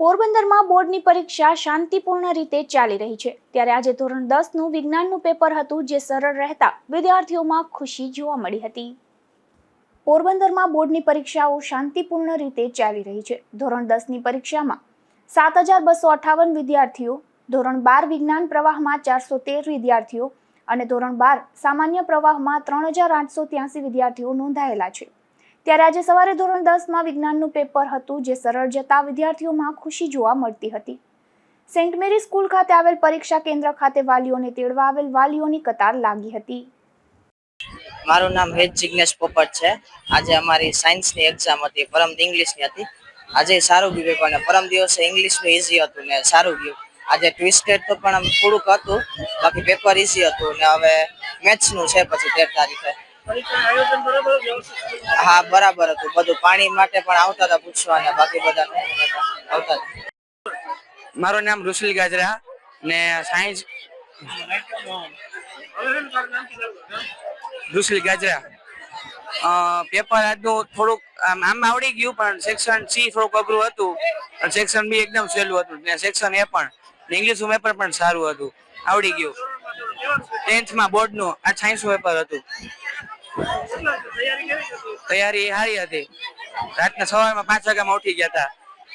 પોરબંદરમાં બોર્ડની પરીક્ષા શાંતિપૂર્ણ રીતે ચાલી રહી છે ત્યારે આજે ધોરણ 10નું વિજ્ઞાનનું પેપર હતું જે સરળ રહેતા વિદ્યાર્થીઓમાં ખુશી જોવા મળી હતી। પોરબંદરમાં બોર્ડની પરીક્ષાઓ શાંતિપૂર્ણ રીતે ચાલી રહી છે। ધોરણ 10ની પરીક્ષામાં 7258 વિદ્યાર્થીઓ, ધોરણ 12 વિજ્ઞાન પ્રવાહમાં 413 વિદ્યાર્થીઓ અને ધોરણ 12 સામાન્ય પ્રવાહમાં 3883 વિદ્યાર્થીઓ નોંધાયેલા છે। ત્યારે આજે સવારે ધોરણ 10માં વિજ્ઞાનનું પેપર હતું જે સરળ જતા વિદ્યાર્થીઓમાં ખુશી જોવા મળતી હતી। સેન્ટ મેરી સ્કૂલ ખાતે આવેલ પરીક્ષા કેન્દ્ર ખાતે વાલીઓને તેડવા આવેલ વાલીઓની કતાર લાગી હતી। મારું નામ હેત જિગ્નેશ પોપટ છે। આજે અમારી સાયન્સની એક્ઝામ હતી, પરમ ઇંગ્લિશની હતી। આજે સારું ગયું પેપર ને પરમ દિવસે ઇંગ્લિશનું ઈઝી હતું ને સારું ગયું। આજે ટ્વિસ્ટેડ તો પણ આમ થોડુંક હતું, બાકી પેપર ઈઝી હતું ને હવે મેથ્સનું છે પછી 13 તારીખે। હા બરાબર હતું, બધું પાણી માટે પણ આવતા હતા પૂછવા ને બાકી બધા આવતા હતા। મારું નામ ઋષિલ ગાજરા ને સાયન્સ ઋષિલ ગાજરા। પેપર આજનું થોડુંક આમ આવડી ગયું પણ સેક્શન સી થોડુંક અઘરું હતું અને સેક્શન બી એકદમ સહેલું હતું ને સેક્શન એ પણ ઇંગ્લિશનું પેપર પણ સારું હતું, આવડી ગયું। 10થમાં બોર્ડનું આ સાયન્સનું પેપર હતું। તૈયારી સારી હતી, રાતના સવારમાં 5 વાગ્યામાં ઉઠી ગયા હતા।